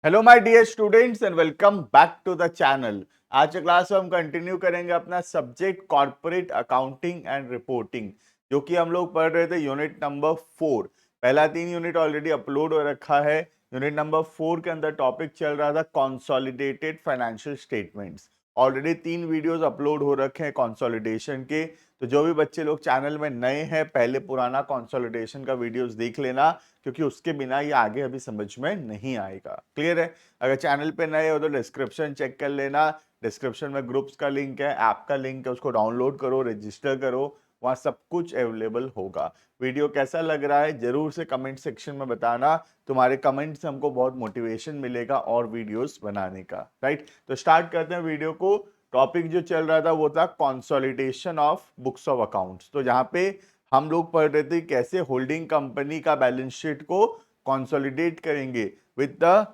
Hello my dear students and welcome back to the channel. आज के class में हम कंटिन्यू करेंगे अपना subject corporate accounting and reporting, जो कि हम लोग पढ़ रहे थे यूनिट नंबर 4। पहला 3 यूनिट ऑलरेडी अपलोड हो रखा है। यूनिट नंबर 4 के अंदर टॉपिक चल रहा था consolidated financial statements. Already 3 videos upload हो रखे हैं कंसोलिडेशन के। तो जो भी बच्चे लोग चैनल में नए हैं, पहले पुराना कंसोलिडेशन का वीडियोस देख लेना, क्योंकि उसके बिना ये आगे अभी समझ में नहीं आएगा। क्लियर है? अगर चैनल पे नए हो तो डिस्क्रिप्शन चेक कर लेना। डिस्क्रिप्शन में ग्रुप्स का लिंक है, ऐप का लिंक है, उसको डाउनलोड करो, रजिस्टर करो, वहां सब कुछ अवेलेबल होगा। वीडियो कैसा लग रहा है जरूर से कमेंट सेक्शन में बताना। तुम्हारे कमेंट से हमको बहुत मोटिवेशन मिलेगा और वीडियोस बनाने का। राइट, तो स्टार्ट करते हैं वीडियो को। टॉपिक जो चल रहा था वो था consolidation of books of accounts. तो जहां पे हम लोग पढ़ रहे थे कैसे होल्डिंग कंपनी का बैलेंस शीट को कंसोलिडेट करेंगे with the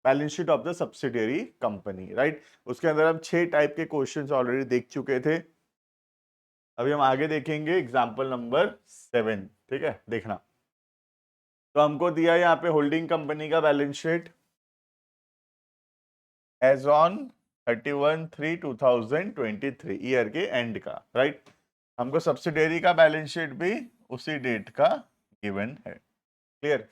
balance sheet of the subsidiary company. Right, उसके अंदर हम 6 टाइप के क्वेश्चंस ऑलरेडी देख चुके थे। अभी हम आगे देखेंगे एग्जांपल नंबर 7। ठीक है, देखना। तो हमको दिया यहाँ पे होल्डिंग कंपनी का balance sheet as on 31/3/2023 year के एंड का। राइट, हमको सब्सिडियरी का बैलेंस शीट भी उसी डेट का गिवन है। क्लियर?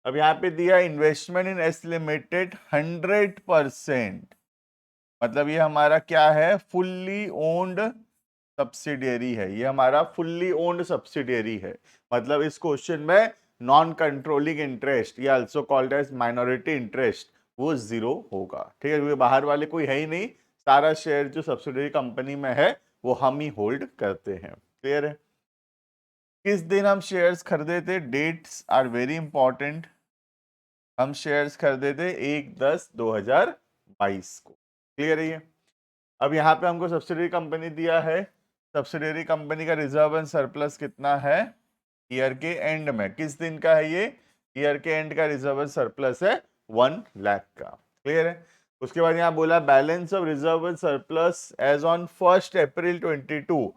अब यहाँ पे दिया इन्वेस्टमेंट इन एस लिमिटेड 100%, मतलब ये हमारा क्या है, फुल्ली ओन्ड सब्सिडियरी है। ये हमारा फुल्ली ओन्ड सब्सिडियरी है। मतलब इस क्वेश्चन में नॉन कंट्रोलिंग इंटरेस्ट या also called as minority interest वो जीरो होगा। ठीक है, क्योंकि बाहर वाले कोई है ही नहीं। सारा शेयर जो सब्सिडियरी कंपनी में है वो हम ही होल्ड करते हैं। क्लियर है? किस दिन हम शेयर्स खरीदे थे? Dates are very important. हम शेयर्स खरीदे थे 1/10/2022 को। क्लियर है ये? अब यहाँ पे हमको सब्सिडियरी कंपनी दिया है। सब्सिडियरी कंपनी का रिजर्व एंड सरप्लस कितना है ईयर के एंड में? किस दिन का है ये? ईयर के एंड का रिजर्व एंड सरप्लस है 1 लाख का। क्लियर है? उसके बाद यहाँ बोला balance of reserve and surplus as on 1 April 2022।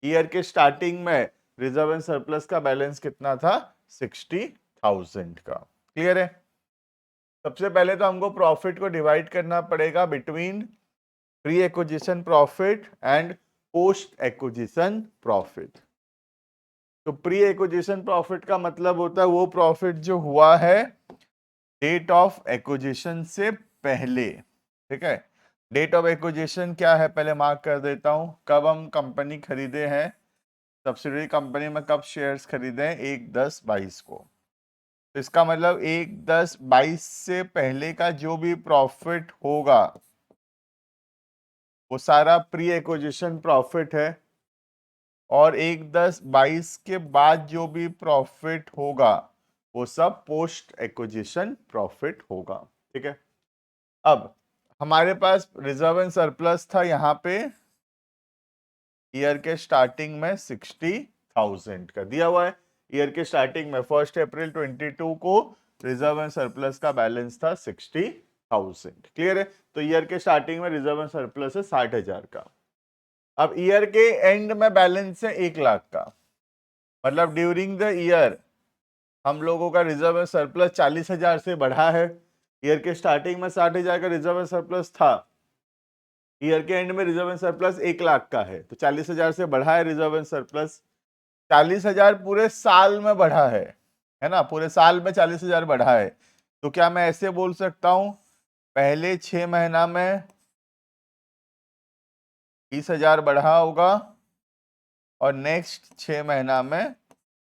Year के स्टार्टिंग में रिजर्व एंड सरप्लस का बैलेंस कितना था? 60,000 का। क्लियर है? सबसे पहले तो हमको प्रॉफिट को डिवाइड करना पड़ेगा between pre acquisition profit and post acquisition profit. तो प्री एक्विजिशन प्रॉफिट का मतलब होता है वो प्रॉफिट जो हुआ है डेट ऑफ एक्विजिशन से पहले। ठीक है, डेट ऑफ एक्विजिशन क्या है पहले मार्क कर देता हूं। कब हम कंपनी खरीदे हैं, सब्सिडियरी कंपनी में कब शेयर्स खरीदे हैं? 1/10/22 को। तो इसका मतलब 1/10/22 से पहले का जो भी प्रॉफिट होगा वो सारा प्री एक्विजिशन प्रॉफिट है, और 1/10/22 के बाद जो भी प्रॉफिट होगा वो सब पोस्ट एक्विजिशन प्रॉफिट होगा। ठीक है, अब हमारे पास रिजर्व एंड सरप्लस था यहाँ पे ईयर के स्टार्टिंग में 60,000 का दिया हुआ है। ईयर के स्टार्टिंग में 1 अप्रैल 2022 को रिजर्व एंड सरप्लस का बैलेंस था 60,000। क्लियर है? तो ईयर के स्टार्टिंग में रिजर्व एंड सरप्लस है 60,000 का। अब ईयर के एंड में बैलेंस है 1 लाख का। मतलब ड्यूरिंग द ईयर हम लोगों का रिजर्व एंड सरप्लस 40,000 से बढ़ा है। ईयर के स्टार्टिंग में 60,000 का रिजर्व एंड सरप्लस था, ईयर के एंड में रिजर्व एंड सरप्लस 1 लाख का है, तो 40,000 से बढ़ा है रिजर्व एंड सरप्लस। 40,000 पूरे साल में बढ़ा है ना? पूरे साल में 40,000 बढ़ा है। तो क्या मैं ऐसे बोल सकता हूं पहले 6 महीना में 20,000 बढ़ा होगा और नेक्स्ट 6 महीना में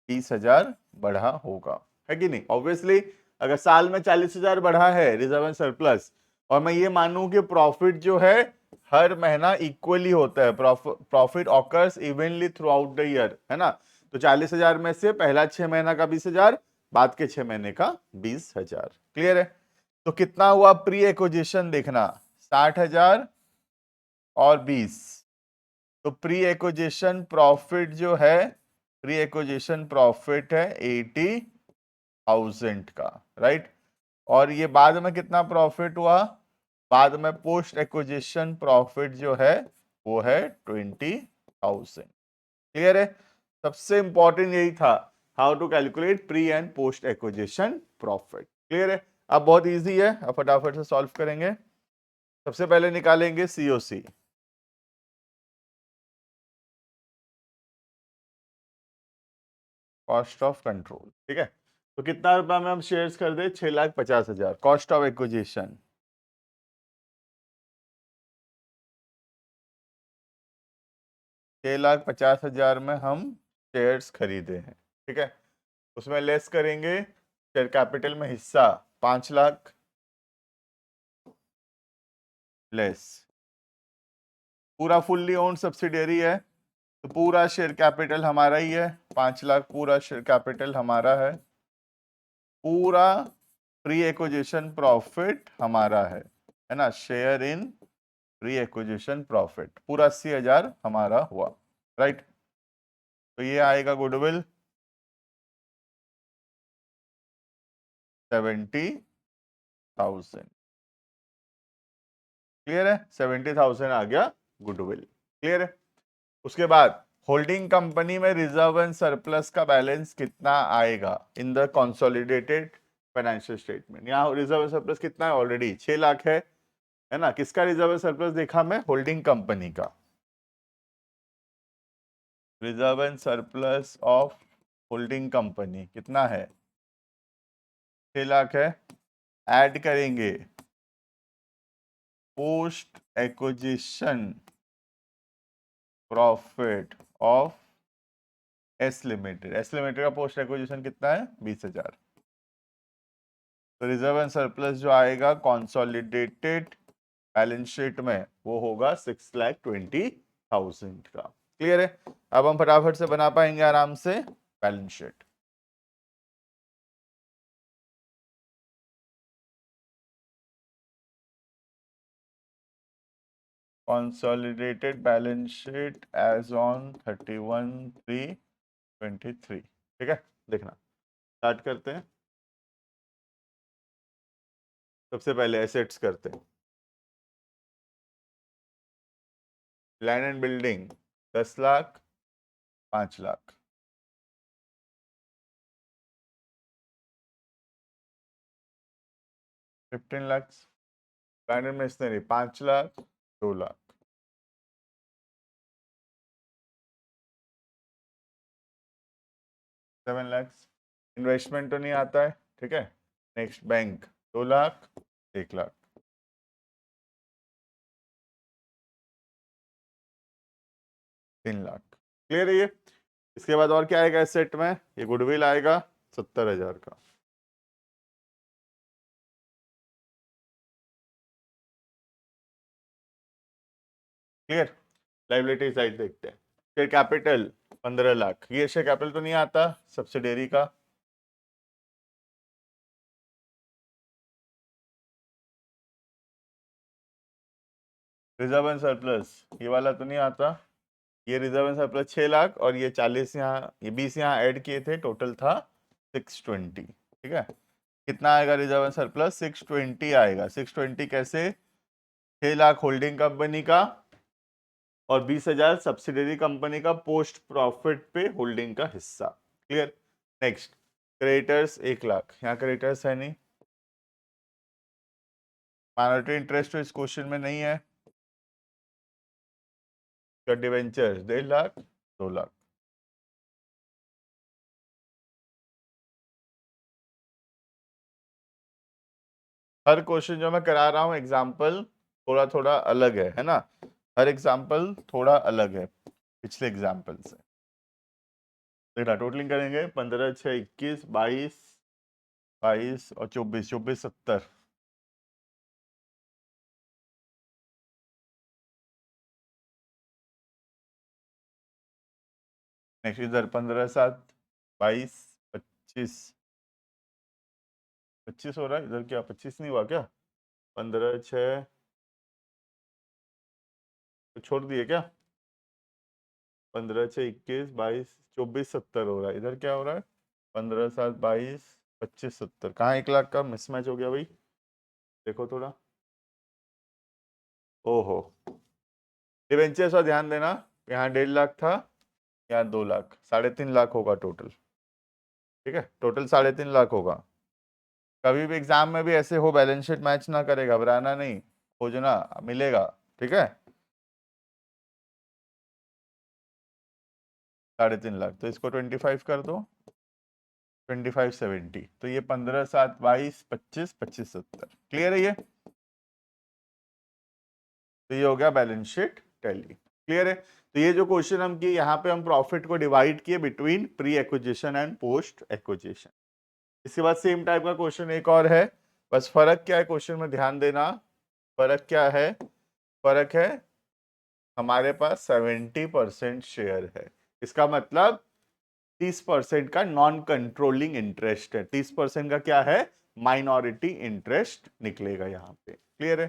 20,000 बढ़ा होगा, है कि नहीं? ऑब्वियसली अगर साल में 40,000 बढ़ा है रिजर्व एंड सरप्लस, और मैं ये मानूं कि प्रॉफिट जो है हर महीना इक्वली होता है, profit occurs evenly through out the year, है ना? तो 40,000 में से पहला 6 महीना का 20,000, बाद के 6 महीने का 20,000। क्लियर है? तो कितना हुआ प्री एक्विजिशन देखना, 60,000 और 20। तो प्री एक्विजिशन प्रॉफिट जो है, प्री एक्विजिशन प्रॉफिट है 80,000 का। राइट, और ये बाद में कितना प्रॉफिट हुआ? बाद में पोस्ट एक्विजिशन प्रॉफिट जो है वो है 20,000। क्लियर है? सबसे इंपॉर्टेंट यही था, how to calculate pre and post acquisition profit. Clear है? अब बहुत इजी है, अब फटाफट से सॉल्व करेंगे। सबसे पहले निकालेंगे COC, कॉस्ट ऑफ कंट्रोल, ठीक है। तो कितना रुपया में हम शेयर्स कर दे, 6,50,000, कॉस्ट ऑफ एक्विजिशन 6,50,000 में हम शेयर्स खरीदे हैं, ठीक है। उसमें लेस करेंगे शेयर कैपिटल में हिस्सा 5,00,000 लेस, पूरा फुल्ली ओन्ड सब्सिडियरी है तो पूरा शेयर कैपिटल हमारा ही है, 5,00,000 पूरा शेयर कैपिटल हमारा है, पूरा प्री एक्विजिशन प्रॉफिट हमारा है ना, share in pre acquisition profit पूरा 80,000 हमारा हुआ, राइट। तो ये आएगा गुडविल 70,000, क्लियर है, 70,000 आ गया गुडविल, क्लियर है। उसके बाद होल्डिंग कंपनी में रिजर्व एंड सरप्लस का बैलेंस कितना आएगा in the consolidated financial statement. यहाँ रिजर्व एंड सरप्लस कितना है, ऑलरेडी 6,00,000 है ना। किसका रिजर्व एंड सरप्लस देखा मैं, होल्डिंग कंपनी का। Reserve and surplus of holding company कितना है, 6,00,000 है। ऐड करेंगे post acquisition profit of S limited, S limited का पोस्ट एक्विजिशन कितना है, 20,000। तो रिजर्व एंड सरप्लस जो आएगा कंसोलिडेटेड बैलेंस शीट में वो होगा 6,20,000 का, क्लियर है। अब हम फटाफट से बना पाएंगे आराम से balance sheet. consolidated balance sheet as on 31/3/23, ठीक है। देखना स्टार्ट करते हैं, सबसे पहले एसेट्स करते हैं। Land and building 10,00,000, 5,00,000, 15,00,000। Land and machinery 5,00,000, 2,00,000, 7,00,000। Investment तो नहीं आता है, ठीक है। नेक्स्ट बैंक 2,00,000, 1,00,000, 3,00,000, क्लियर है ये। इसके बाद और क्या आएगा एसेट में, ये गुडविल आएगा 70,000 का। क्लियर। लाइबिलिटी साइड देखते हैं, शेयर कैपिटल 15,00,000, ये शेयर कैपिटल तो नहीं आता सब्सिडियरी का। रिजर्व एंड सरप्लस ये वाला तो नहीं आता, ये रिजर्व एंड सरप्लस 6,00,000 और ये 40 यहाँ, ये 20 यहाँ ऐड किए थे, टोटल था 620, ठीक है। कितना आएगा रिजर्व एंड सरप्लस, 620 आएगा। 620 कैसे, 6,00,000 होल्डिंग कंपनी का और 20,000 सब्सिडरी कंपनी का पोस्ट प्रॉफिट पे होल्डिंग का हिस्सा, क्लियर। नेक्स्ट क्रेडिटर्स 1,00,000, यहाँ क्रेडिटर्स है नहीं, माइनॉरिटी इंटरेस्ट तो इस क्वेश्चन में नहीं है। डिवेंचर्स 1,50,000, 2,00,000। हर क्वेश्चन जो मैं करा रहा हूँ एग्जाम्पल थोड़ा थोड़ा अलग है ना, हर एग्जाम्पल थोड़ा अलग है पिछले एग्जाम्पल से। देखना टोटलिंग करेंगे, 15, 6, 21, 22, 22 और 24, 24, 70। नेक्स्ट इधर 15, 7, 22, 25, 25 हो रहा है इधर, क्या 25 नहीं हुआ क्या, 15, 6 तो छोड़ दिए क्या, 15, 6, 21, 22, 24, 70 हो रहा है, इधर क्या हो रहा है 15, 7, 22, 25, 70, कहाँ 1,00,000 का मिसमैच हो गया भाई, देखो थोड़ा। ओहो, डिवेंचर्स और ध्यान देना, यहाँ 1,50,000 था, यहाँ 2,00,000, 3.5 लाख होगा टोटल, ठीक है, टोटल 3.5 लाख होगा। कभी भी एग्जाम में भी ऐसे हो बैलेंस शीट मैच ना करे, घबराना नहीं, खोजना मिलेगा, ठीक है। 3.5 लाख, तो इसको 25 कर दो, 2570, तो ये 15 7 22 25 25 70, क्लियर है ये। तो ये हो गया बैलेंस शीट टैली, क्लियर है। तो ये जो क्वेश्चन हम किए, यहाँ पे हम प्रॉफिट को डिवाइड किए between pre acquisition and post acquisition. इसके बाद सेम टाइप का क्वेश्चन एक और है, बस फर्क क्या है क्वेश्चन में ध्यान देना। फर्क क्या है? फर्क है हमारे पास 70% शेयर है, इसका मतलब 30% का नॉन कंट्रोलिंग इंटरेस्ट है, 30% का क्या है? माइनॉरिटी इंटरेस्ट निकलेगा यहाँ पे, क्लियर है।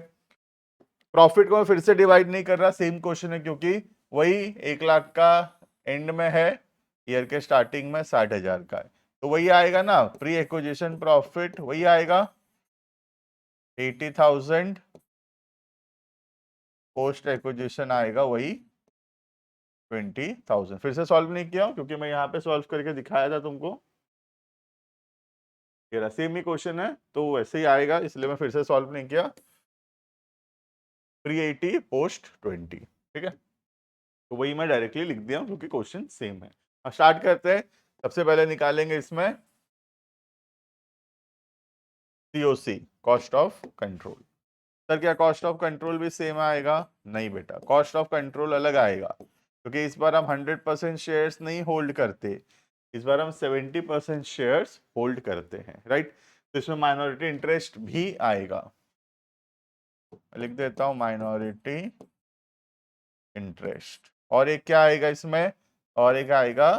प्रॉफिट को मैं फिर से डिवाइड नहीं कर रहा, सेम क्वेश्चन है, क्योंकि वही 1 लाख का एंड में है, ईयर के स्टार्टिंग में 60,000 का है, तो वही आएगा ना, प्री एक्विजिशन प्रॉफिट वही आएगा 80,000, पोस्ट एक्विजिशन आएगा वही 20,000। फिर से सॉल्व नहीं किया क्योंकि मैं यहाँ पे सॉल्व करके दिखाया था तुमको, ये सेम ही क्वेश्चन है तो वैसे ही आएगा, इसलिए मैं फिर से सॉल्व नहीं किया। प्री 80 पोस्ट 20, ठीक है, तो वही मैं डायरेक्टली लिख दिया क्योंकि क्वेश्चन सेम है। अब स्टार्ट करते हैं। सबसे पहले निकालेंगे इसमें COC, cost of control. Sir क्या कॉस्ट ऑफ कंट्रोल भी सेम आएगा? नहीं बेटा, कॉस्ट ऑफ कंट्रोल अलग आएगा, क्योंकि इस बार हम 100% शेयर्स नहीं होल्ड करते, इस बार हम 70% शेयर्स होल्ड करते हैं, राइट। तो इसमें माइनॉरिटी इंटरेस्ट भी आएगा, लिख देता हूं माइनॉरिटी इंटरेस्ट। और एक क्या आएगा इसमें? और एक आएगा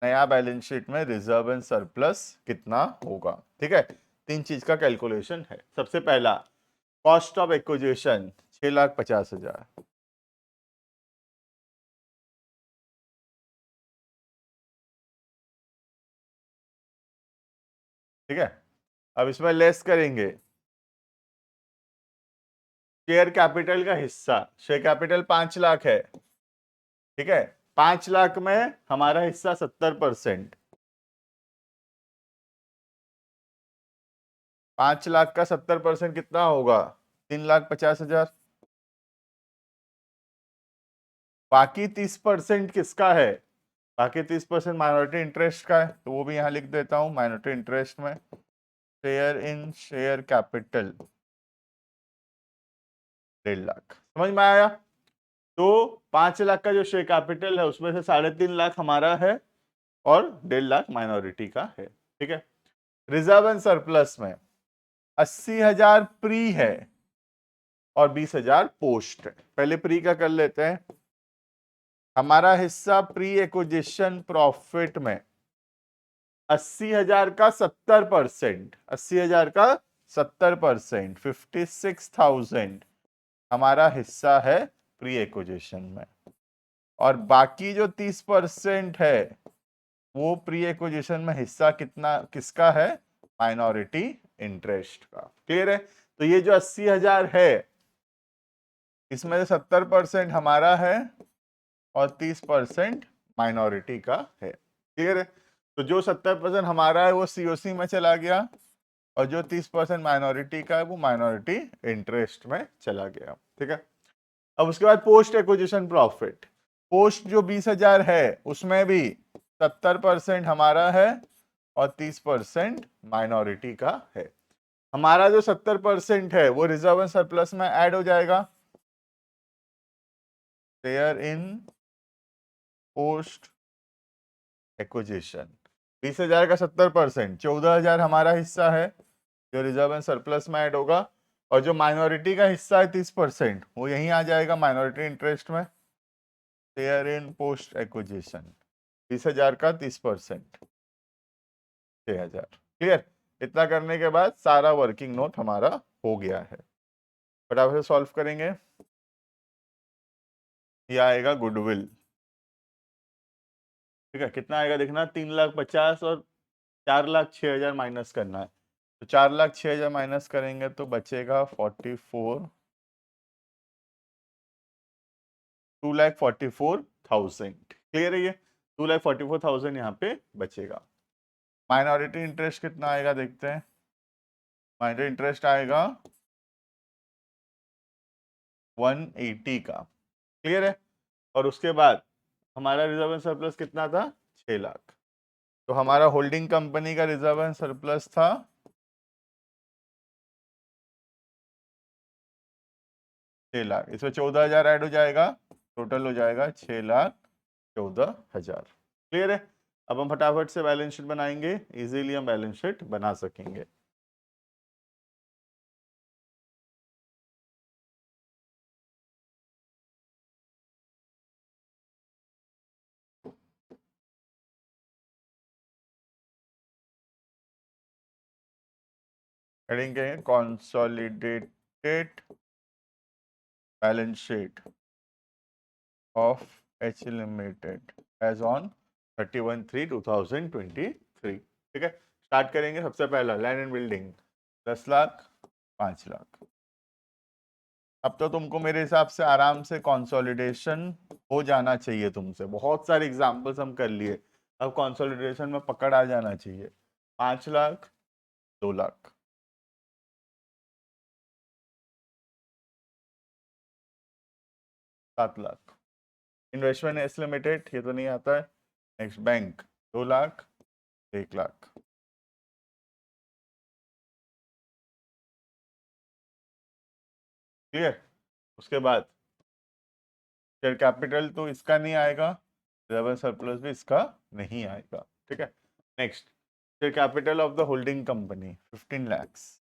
नया बैलेंस शीट में रिजर्व एंड सरप्लस कितना होगा, ठीक है। तीन चीज का कैलकुलेशन है। सबसे पहला कॉस्ट ऑफ एक्विजिशन 6,50,000, ठीक है। अब इसमें लेस करेंगे शेयर कैपिटल का हिस्सा, शेयर कैपिटल 5 लाख है, ठीक है। 5 लाख में हमारा हिस्सा 70%, 5 लाख का 70% कितना होगा? 3,50,000। बाकी 30% किसका है? बाकी 30% माइनॉरिटी इंटरेस्ट का है, तो वो भी यहाँ लिख देता हूँ माइनॉरिटी इंटरेस्ट में, share in share capital 1.5 lakh, समझ में आया। तो 5 लाख का जो शेयर कैपिटल है उसमें से 3.5 लाख हमारा है और 1.5 लाख माइनॉरिटी का है, ठीक है। रिजर्व एंड सरप्लस में 80,000 प्री है और 20,000 पोस्ट है। पहले प्री का कर लेते हैं। हमारा हिस्सा प्री एक्विजिशन प्रॉफिट में 80,000 का 70%, 80,000 का 70%, 56,000 हमारा हिस्सा है प्री एक्विजिशन में, और बाकी जो 30% है वो प्री एक्विजिशन में हिस्सा कितना किसका है? माइनॉरिटी इंटरेस्ट का, क्लियर है। तो ये जो 80,000 है इसमें से 70% हमारा है और 30% माइनॉरिटी का है, क्लियर है। तो जो 70% हमारा है वो सीओसी में चला गया और जो 30% माइनॉरिटी का है वो माइनॉरिटी इंटरेस्ट में चला गया, ठीक है। अब उसके बाद पोस्ट एक्विजिशन प्रॉफिट, पोस्ट जो 20,000 है उसमें भी 70% हमारा है और 30% माइनॉरिटी का है। हमारा जो 70% है वो रिजर्व एंड सरप्लस में ऐड हो जाएगा, शेयर इन पोस्ट एक्विजिशन। 20,000 का 70%, 14,000 हमारा हिस्सा है जो रिजर्व एंड सरप्लस में ऐड होगा, और जो माइनॉरिटी का हिस्सा है 30% वो यहीं आ जाएगा माइनॉरिटी इंटरेस्ट में, शेयर इन पोस्ट एक्विजिशन। 20,000 का 30%, 6,000, क्लियर। इतना करने के बाद सारा वर्किंग नोट हमारा हो गया है। फटाफट से सॉल्व करेंगे। ये आएगा गुडविल, ठीक है। कितना आएगा देखना, 3,50,000 और 4,06,000 माइनस करना है, तो 4,06,000 माइनस करेंगे तो बचेगा 44, 2,44,000, क्लियर है ये। 2,44,000 यहाँ पे बचेगा। माइनॉरिटी इंटरेस्ट कितना आएगा देखते हैं, माइनर इंटरेस्ट आएगा 180 का। क्लियर है? और उसके बाद हमारा रिजर्व एंड सरप्लस कितना था? 6 लाख। तो हमारा होल्डिंग कंपनी का रिजर्व एंड सरप्लस था 6 लाख। इसमें 14,000 ऐड हो जाएगा, टोटल हो जाएगा 6,14,000। क्लियर है? अब हम फटाफट से बैलेंस शीट बनाएंगे, इजीली हम बैलेंस शीट बना सकेंगे। हेडिंग क्या है? Consolidated balance sheet of H limited as on 31/3/2023। ठीक है, स्टार्ट करेंगे। सबसे पहला land and building 10 lakh, 5 lakh. अब तो तुमको मेरे हिसाब से आराम से कंसोलिडेशन हो जाना चाहिए तुमसे। बहुत सारे एग्जांपल्स हम कर लिए, अब कंसोलिडेशन में पकड़ आ जाना चाहिए। 5 lakh, 2 lakh, 7 lakh. Investment S limited, ये तो नहीं आता है। Next bank 2 lakh, 1 lakh. Clear? उसके बाद शेयर कैपिटल तो इसका नहीं आएगा, रिजर्व सरप्लस भी इसका नहीं आएगा। ठीक है, next share capital of the holding company 15 lakhs.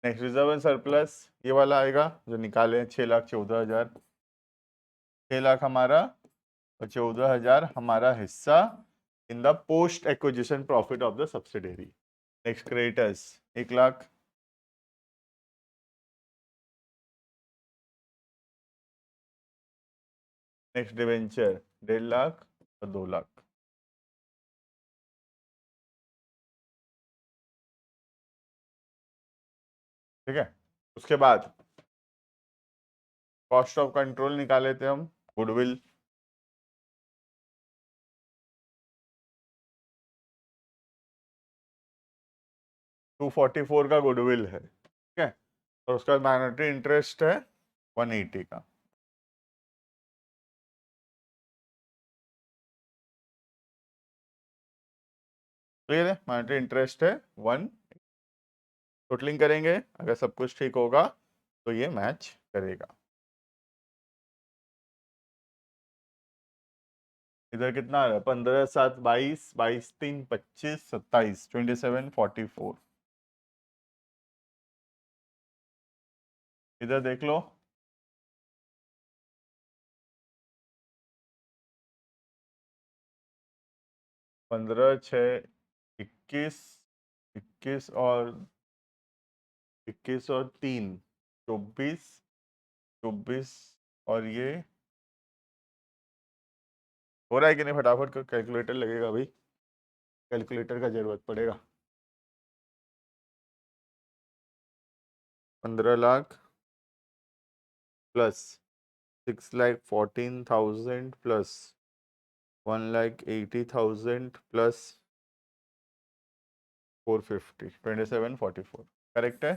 Next reserve and surplus ये वाला आएगा जो निकाले 6,14,000। 6 लाख हमारा और 14,000 हमारा हिस्सा in the post acquisition profit of the subsidiary. Next creditors 1 lakh. Next debenture 1.5 lakh और 2 लाख। ठीक है, उसके बाद कॉस्ट ऑफ कंट्रोल निकाले थे हम, गुडविल 244 का गुडविल है। ठीक है, और उसका माइनॉरिटी इंटरेस्ट है 180 का। क्लियर है? माइनॉरिटी इंटरेस्ट है 1। टोटलिंग करेंगे, अगर सब कुछ ठीक होगा तो ये मैच करेगा। इधर कितना आ रहा है? 15/7 22, 22/3 25, 27, 27/44। इधर देख लो, 15/6 21, 21 और 3 24, 24 और ये हो रहा है कि नहीं? फटाफट कैलकुलेटर लगेगा भाई, कैलकुलेटर का जरूरत पड़ेगा। 15 lakh plus 6,14,000 plus 1,80,000 plus 450, 27/44। Correct है?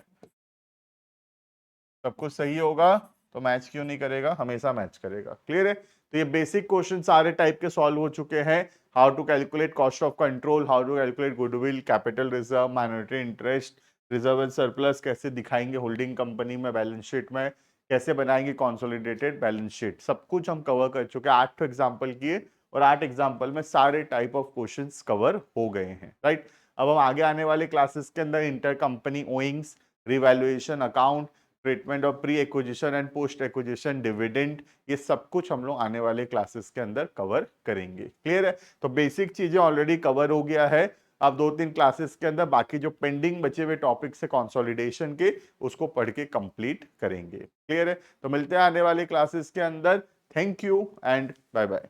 सब कुछ सही होगा तो मैच क्यों नहीं करेगा? हमेशा मैच करेगा। क्लियर है? तो ये बेसिक क्वेश्चन सारे टाइप के सॉल्व हो चुके हैं। How to calculate cost of control, how to calculate goodwill, capital reserve, minority interest, reserve and surplus कैसे दिखाएंगे होल्डिंग कंपनी में बैलेंस शीट में, कैसे बनाएंगे कॉन्सोलिडेटेड बैलेंस शीट, सब कुछ हम कवर कर चुके हैं। 8 एग्जाम्पल किए और 8 एग्जाम्पल में सारे टाइप ऑफ क्वेश्चन कवर हो गए हैं। राइट, अब हम आगे आने वाले क्लासेस के अंदर inter company owings, revaluation account, treatment of pre acquisition and post acquisition dividend, ये सब कुछ हम लोग आने वाले क्लासेस के अंदर कवर करेंगे। क्लियर है? तो बेसिक चीजें ऑलरेडी कवर हो गया है। अब 2-3 क्लासेस के अंदर बाकी जो पेंडिंग बचे हुए टॉपिक्स है कंसोलिडेशन के, उसको पढ़ के कंप्लीट करेंगे। क्लियर है? तो मिलते हैं आने वाले क्लासेस के अंदर। Thank you and bye bye.